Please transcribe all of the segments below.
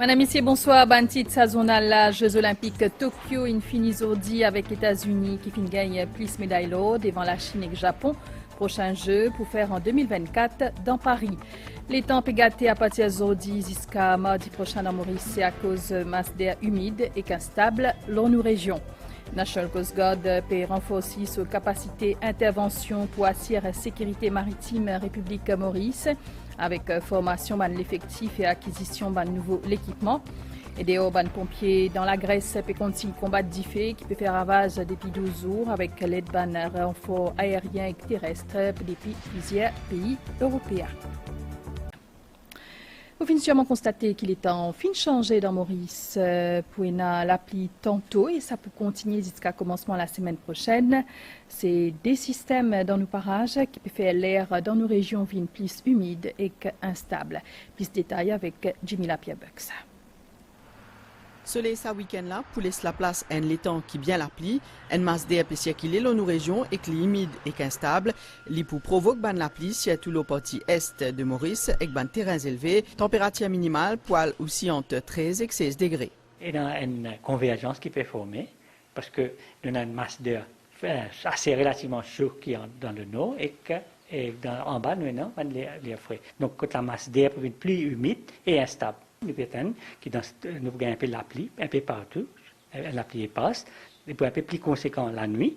Madame, Messieurs, bonsoir. Bantit sazonal Jeux Olympiques Tokyo, infini zourdi avec États-Unis qui fin gagne plus médailles d'or devant la Chine et le Japon. Prochain jeu pour faire en 2024 dans Paris. Les temps pégatés à partir zourdi jusqu'à mardi prochain dans Maurice, c'est à cause masse d'air humide et instable dans nos régions. National Coast Guard peut renforcer sa capacité d'intervention pour assurer la sécurité maritime République Maurice avec formation de l'effectif et acquisition de nouveau l'équipement. Et des pompiers dans la Grèce peut continuer combattre d'IFE qui peut faire ravage depuis 12 jours avec l'aide d'un renfort aérien et terrestre depuis plusieurs pays européens. Vous finissez sûrement constater qu'il est en fin de changer dans Maurice pour l'appli tantôt et ça peut continuer jusqu'à commencement la semaine prochaine. C'est des systèmes dans nos parages qui peuvent faire l'air dans nos régions plus humides et instables. Plus de détails avec Jimmy Lapierre-Bucks. Soleil ça week-end-là, pour laisser la place à un temps qui bien l'appli, une masse d'air peut circuler dans nos régions et qui est humide et instable, li pour provoquer ban l'appli surtout la partie est de Maurice avec ban terrains élevés, température minimale poil aussi entre 13 et 16 degrés. Il y a une convergence qui peut former parce que nous avons une masse d'air assez relativement chaud qui est dans le nord et en bas nous avons l'air frais. Donc quand la masse d'air peut être plus humide et instable. Nous avons un peu l'appli, un peu partout, l'appli passe, et puis un peu plus conséquent la nuit,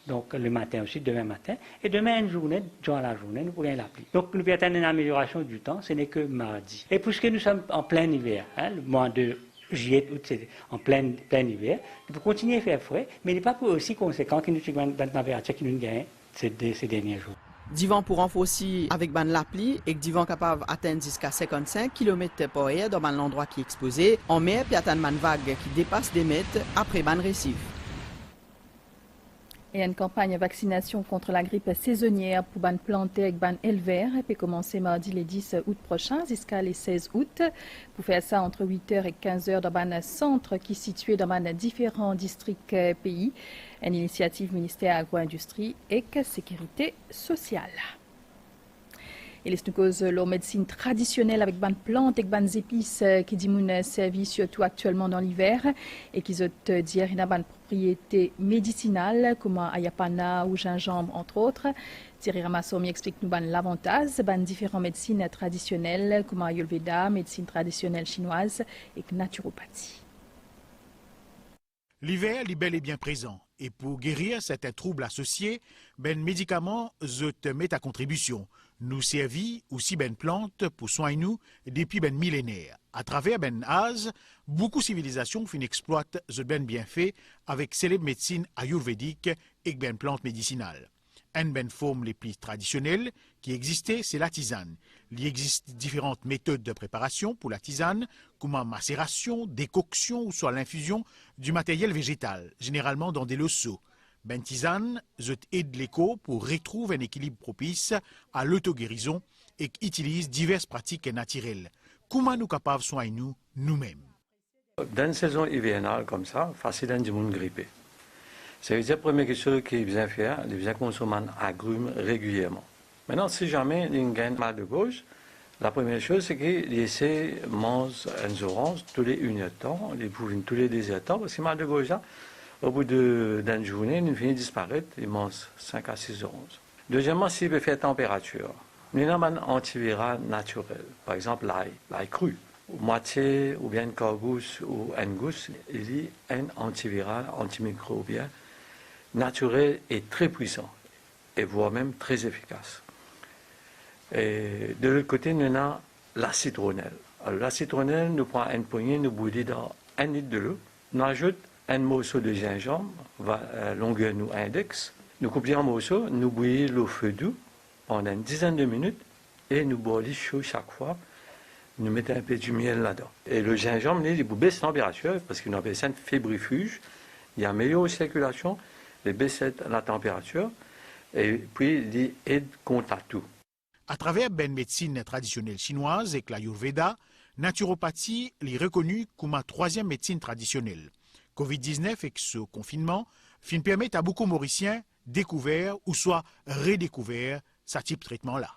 donc le matin aussi, demain matin, et demain une journée, durant la journée, nous avons l'appli. Donc nous avons une amélioration du temps, ce n'est que mardi. Et puisque nous sommes en plein hiver, le mois de juillet, août, c'est en plein hiver, nous pouvons continuer à faire frais, mais il n'est pas aussi conséquent que nous avons une température qui nous gagne ces derniers jours. Divan pour renforcer avec ban l'appli et divan capable d'atteindre jusqu'à 55 km/h dans l'endroit qui est exposé. En mer, puis atteindre ban vague qui dépasse des mètres après ban récif. Et une campagne de vaccination contre la grippe saisonnière pour ban planter avec ban éleveur peut commencer mardi le 10 août prochain jusqu'à le 16 août. Pour faire ça entre 8h et 15h dans ban centre qui est situé dans ban différents districts pays. Une initiative ministère agro-industrie et sécurité sociale. Et les causes la médecine traditionnelle avec ban plantes et ban épices qui dit servi surtout actuellement dans l'hiver et qui ont dire une ban propriété médicinale comme ayapana ou gingembre entre autres. Thierry Ramassomi explique nous ban l'avantage ban différentes médecines traditionnelles comme Ayurveda, médecine traditionnelle chinoise et naturopathie. L'hiver est bel et bien présent et pour guérir certains troubles associés, ben médicaments te mettent à contribution. Nous servis aussi ben plantes pour soigner nous depuis ben millénaires. À travers ben âge, beaucoup de civilisations fin exploitent ce ben bienfait avec célèbre médecine ayurvédique et ben plantes médicinales. Une ben forme les plus traditionnelles qui existait, c'est la tisane. Il existe différentes méthodes de préparation pour la tisane, comme la macération, décoction ou soit l'infusion du matériel végétal, généralement dans des leceaux. Ben tisane, aide l'écho pour retrouver un équilibre propice à l'auto-guérison et utilise diverses pratiques naturelles. Comment nous capables soigner nous-mêmes? Dans une saison hivernale comme ça, facile du monde grippé. Ça veut dire la première chose qu'il vient faire, il vient consommer un agrumes régulièrement. Maintenant, si jamais il gagne mal de gauche, la première chose, c'est qu'il essaie de manger une orange tous les 1 heure de temps, les pouvines tous les 2 heures de temps, parce que mal de gauche, là, au bout d'une journée, il finit de disparaître, il mange 5 à 6 oranges. Deuxièmement, s'il veut faire température, il y a un antiviral naturel, par exemple l'ail cru, moitié ou bien une cargousse ou une gousse, il y a un antiviral, antimicrobien naturel et très puissant, et voire même très efficace. Et de l'autre côté, nous avons la citronnelle. Alors, la citronnelle, nous prenons une poignée, nous bouillons dans 1 litre de l'eau, nous ajoutons un morceau de gingembre, longueur nous index, nous coupons un morceau, nous bouillons l'eau feu doux pendant une dizaine de minutes et nous boilons chaud chaque fois. Nous mettons un peu du miel là-dedans. Et le gingembre, il baisse la température parce qu'il a une fébrifuge, il y a une meilleure circulation, il baisse la température et puis il aide contre tout. À travers ben médecine traditionnelle chinoise et l'Ayurveda, naturopathie est reconnue comme une 3e médecine traditionnelle. Covid-19 et ce confinement fin permettent à beaucoup de Mauriciens découvert ou soit redécouvert ce type de traitement-là.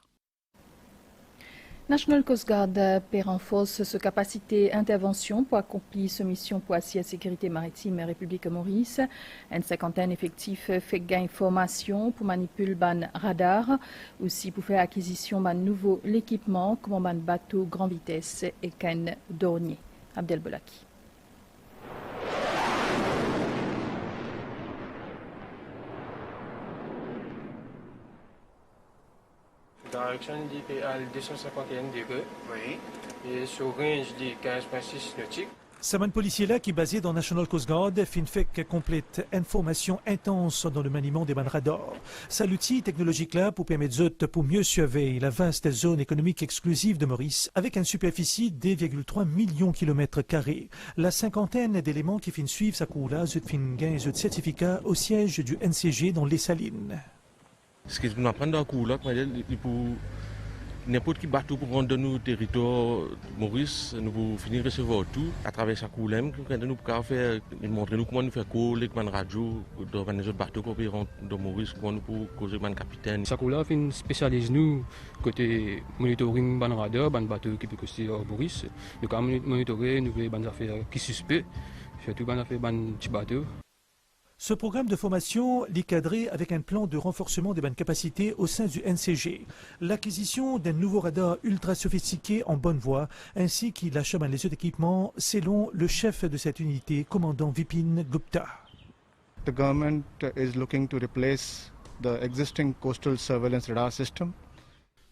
National Coast Guard renforce sa capacité d'intervention pour accomplir sa mission pour assurer la sécurité maritime République Maurice. Une cinquantaine d'effectifs fait gain formation pour manipuler ban radar, aussi pour faire acquisition de nouveau l'équipement comme ban bateau grand vitesse et can dornier. Abdel Bolaki. Direction à 251 degrés. Oui. Et sur range de 15,6 nautiques. Saman policier là qui est basé dans National Coast Guard fin fait complète information intense dans le maniement des ban radars. C'est l'outil technologique là pour permettre pour mieux surveiller la vaste zone économique exclusive de Maurice avec une superficie de 2,3 millions de kilomètres carrés. La cinquantaine d'éléments qui fin suivre sa cour là fin gain certificat au siège du NCG dans les Salines. Ce que nous apprenons dans le cours là, pour n'importe qui bateau pour rendre nos territoires Maurice, nous pouvons finir recevoir tout à travers sa cour là, nous pouvons faire montrer nous comment nous faire coller avec radio dans les autres bateaux qui rentrent dans Maurice, comment nous pouvons causer avec le capitaine. Sa cour là fin spécialise nous côté monitoring ban radar, ban bateau qui peut coster hors Maurice. Nous quand monitorer nous les ban affaires qui suspect, surtout ban affaires ban petit bateau. Ce programme de formation est cadré avec un plan de renforcement des bonnes capacités au sein du NCG, l'acquisition d'un nouveau radar ultra sophistiqué en bonne voie, ainsi que l'achat des autres équipements, selon le chef de cette unité, commandant Vipin Gupta. The government is looking to replace the existing coastal surveillance radar system.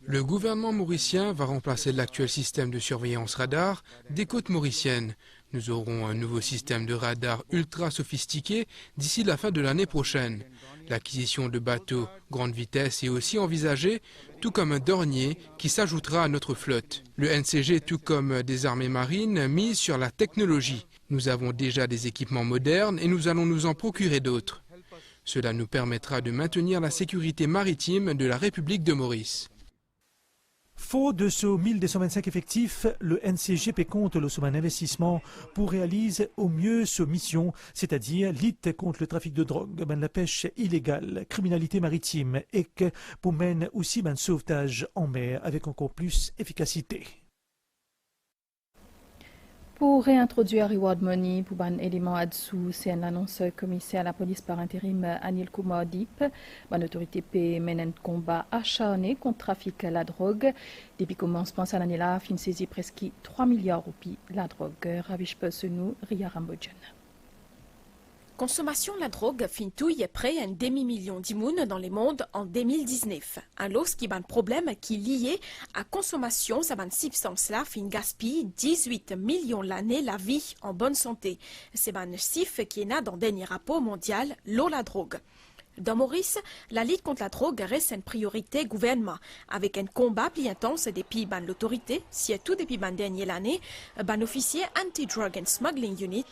Le gouvernement mauricien va remplacer l'actuel système de surveillance radar des côtes mauriciennes. Nous aurons un nouveau système de radar ultra sophistiqué d'ici la fin de l'année prochaine. L'acquisition de bateaux grande vitesse est aussi envisagée, tout comme un dornier qui s'ajoutera à notre flotte. Le NCG, tout comme des armées marines, mise sur la technologie. Nous avons déjà des équipements modernes et nous allons nous en procurer d'autres. Cela nous permettra de maintenir la sécurité maritime de la République de Maurice. Fort de ce 1225 effectifs, le NCGP compte le sommet d'investissement pour réaliser au mieux sa mission, c'est-à-dire lutte contre le trafic de drogue, la pêche illégale, criminalité maritime et pour mener aussi un sauvetage en mer avec encore plus d'efficacité. Pour réintroduire Reward Money pour un élément à-dessous, c'est une annonce commissaire à la police par intérim Anil Kumar Deep. L'autorité mène un combat acharné contre le trafic à la drogue. Depuis commencement de l'année-là, fin saisi presque 3 milliards de roupies la drogue. Ravish Pesenou, Ria Rambodjan. Consommation de la drogue fin touille près un demi-million d'immunes dans le monde en 2019. Un lot qui est un problème qui est lié à consommation, ça une substance-là fin gaspille 18 millions l'année la vie en bonne santé. C'est un chiffre qui est né dans le dernier rapport mondial, l'eau la drogue. Dans Maurice, la lutte contre la drogue reste une priorité gouvernement, avec un combat plus intense depuis l'autorité, surtout depuis la dernière année, officier Anti-Drug and Smuggling Unit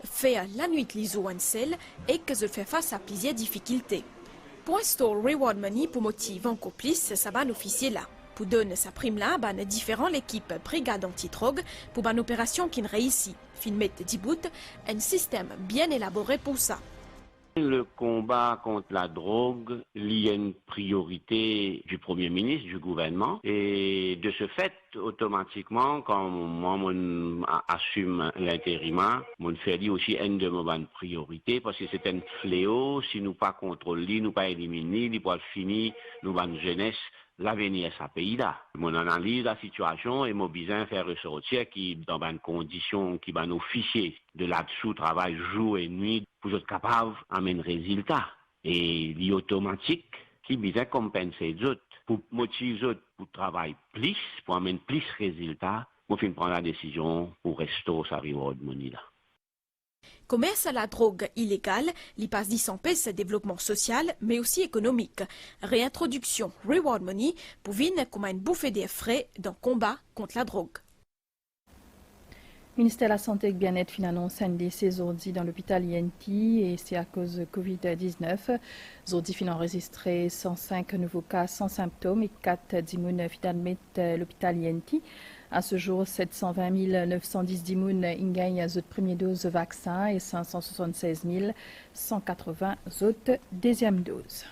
fait la nuit l'ISO en sel et que je fais face à plusieurs difficultés. Pour installer Reward Money pour motiver encore plus sa officier là. Pour donner sa prime là, différent l'équipe brigade anti-drogue pour une opération qui réussit. Filmer de bout, un système bien élaboré pour ça. Le combat contre la drogue, il y a une priorité du Premier ministre, du gouvernement. Et de ce fait, automatiquement, quand moi, assume l'intérim, mon fait aussi une de mes priorités parce que c'est un fléau. Si nous pas contrôler, nous pas éliminer, nous pas finir, nous pas jeunesse. L'avenir de ce pays-là. Mon analyse de la situation et mon besoin faire ressortir qui, dans une condition qui va nous officier de là-dessous, travail jour et nuit, pour être capable d'amener un résultat. Et l'automatique qui besoin compenser les autres, pour motiver les autres pour travailler plus, pour amener plus de résultats, pour prendre la décision pour restaurer sa reward money là. Commerce à la drogue illégale, il passe 10 ans ce développement social, mais aussi économique. Réintroduction Reward Money pour venir comme une bouffée des frais dans le combat contre la drogue. Le ministère de la Santé et du Bien-être fin annonce un décès aujourd'hui dans l'hôpital INT et c'est à cause de Covid-19. Aujourd'hui fin enregistré 105 nouveaux cas sans symptômes et 4 d'immunes finalement à l'hôpital INT. À ce jour, 720 910 d'immunes ingagnent à autres première dose de vaccin et 576 180 autres deuxième dose.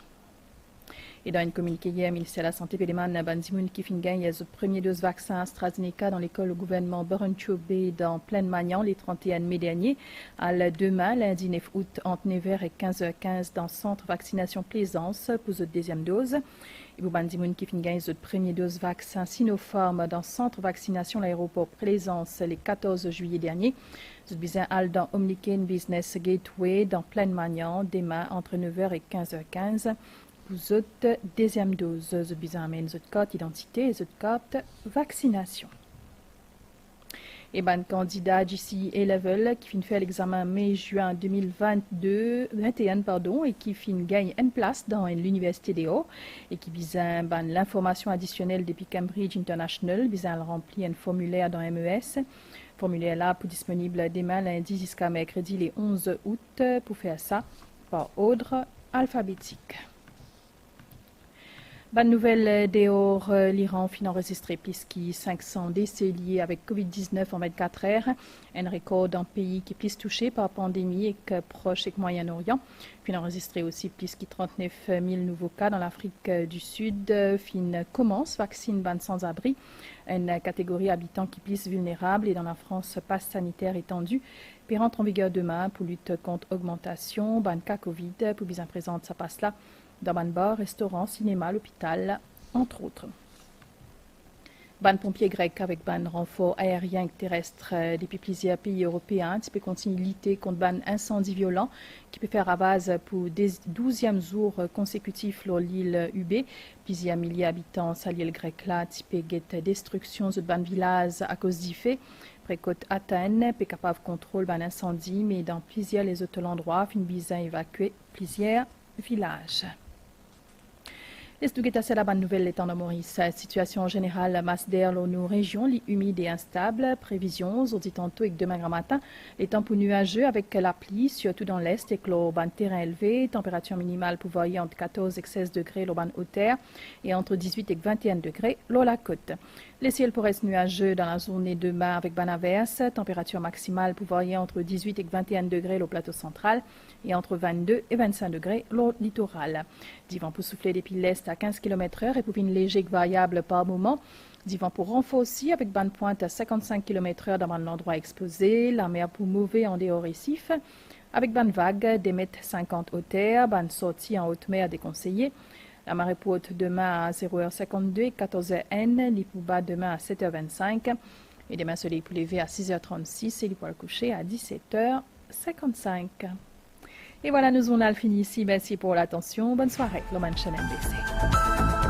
Et dans une communiqué hier, le ministère de la Santé Péléman Bandimoun qui fin gagne le premier dose vaccin AstraZeneca dans l'école au gouvernement Baron-Chobé dans Plaine Magnan les 31 mai dernier. À demain, lundi 9 août, entre 9h et 15h15 dans le centre vaccination Plaisance pour la deuxième dose. Et pour Bandimoun qui fin gagne le premier dose vaccin Sinopharm dans le centre vaccination l'aéroport Plaisance le 14 juillet dernier. Vous besoin aller dans Omniken Business Gateway dans Plaine Magnan demain entre 9h et 15h15. Vous autres deuxième dose, vous besoin amener votre carte d'identité et votre carte vaccination. Et ben candidat JC A-Level qui fin fait l'examen mai-juin 2021 et qui fin gagne une place dans l'université des Hauts et qui besoin l'information additionnelle depuis Cambridge International besoin remplir un formulaire dans MES. Formulaire là pour disponible demain lundi jusqu'à mercredi les 11 août pour faire ça par ordre alphabétique. Bonne nouvelle dehors, l'Iran fin enregistré plus que 500 décès liés avec Covid-19 en 24 heures. Un record d'un pays qui est plus touché par la pandémie et que proche et Moyen-Orient. Fin enregistré aussi plus que 39 000 nouveaux cas dans l'Afrique du Sud. Fin commence vaccine ban sans-abri, une catégorie habitants qui est plus vulnérable et dans la France passe sanitaire étendu. Puis rentre en vigueur demain pour lutte contre augmentation, ban cas Covid, pour bien présente ça passe là. Dans ban bar, restaurant, cinéma, l'hôpital, entre autres. Ban pompiers grecs avec ban renfort aérien et terrestre depuis plusieurs pays européens, qui peut continuer à lutter contre ban incendie violent qui peut faire ravage pour 12e jour consécutif sur l'île UB. Plusieurs milliers d'habitants sur l'île grecque là, qui peut get destruction de ban village à cause d'y fait. Précote Athènes peut capable de contrôler ban incendie, mais dans plusieurs les autres endroits, fin besoin évacuer plusieurs villages. C'est la bonne nouvelle l'étang de Maurice. Situation générale masse d'air dans nos régions, humide et instable. Prévisions, on dit tantôt et demain grand matin, les temps pour nuageux avec la pluie, surtout dans l'est et le ban terrain élevé. Température minimale pour varier entre 14 et 16 degrés le ban hauteur et entre 18 et 21 degrés la côte. Les ciels pourraient être nuageux dans la journée demain avec ban averse. Température maximale pour varier entre 18 et 21 degrés le plateau central et entre 22 et 25 degrés le littoral. Divan pour souffler depuis l'est à 15 km/h et pour une légère variable par moment. Divan pour renfort aussi avec ban pointe à 55 km/h dans l'endroit exposé. La mer pour mauvais en dehors récif. Avec ban vague des mètres 50 hauteur, ban sortie en haute mer déconseillé. La marée pour haute demain à 0h52 et 14h les pour bas demain à 7h25. Et demain soleil pour lever à 6h36 et les pour le coucher à 17h55. Et voilà, nous on a fini ici. Merci pour l'attention. Bonne soirée, Loman Channel BC.